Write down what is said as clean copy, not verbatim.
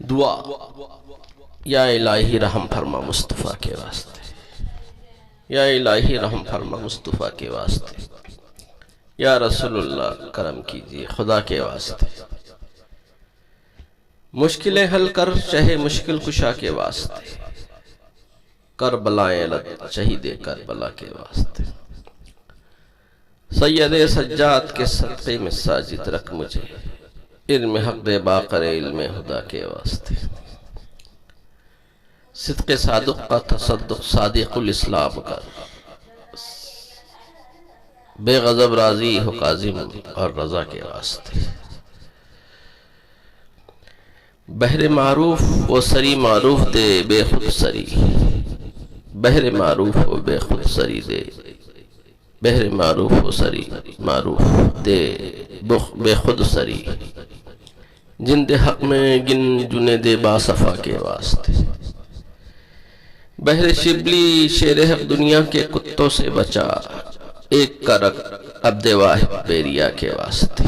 دعا: یا الہی رحم فرما مصطفیٰ کے واسطے، یا الہی رحم فرما مصطفیٰ کے واسطے، یا رسول اللہ کرم کیجئے خدا کے واسطے، مشکلیں حل کر شہ مشکل کشا کے واسطے، کربلائیں لد شہید کربلا کے واسطے، سید سجاد کے صدقے میں ساجد رکھ مجھے، علم حق دے باقر علم خدا کے واسطے، صدق صادق کا تصدق صادق الاسلام کر، بے غضب راضی ہو کاظم اور رضا کے واسطے، بحر معروف و سری معروف دے بے خود سری، بحر معروف و بے خود سری دے، بحر معروف و سری معروف دے بے خود سری، جن دے حق میں گن جنے دے باصفا کے واسطے، بحر شبلی شیر حق دنیا کے کتوں سے بچا، ایک کا رکھ عبد واحد بیریا کے واسطے۔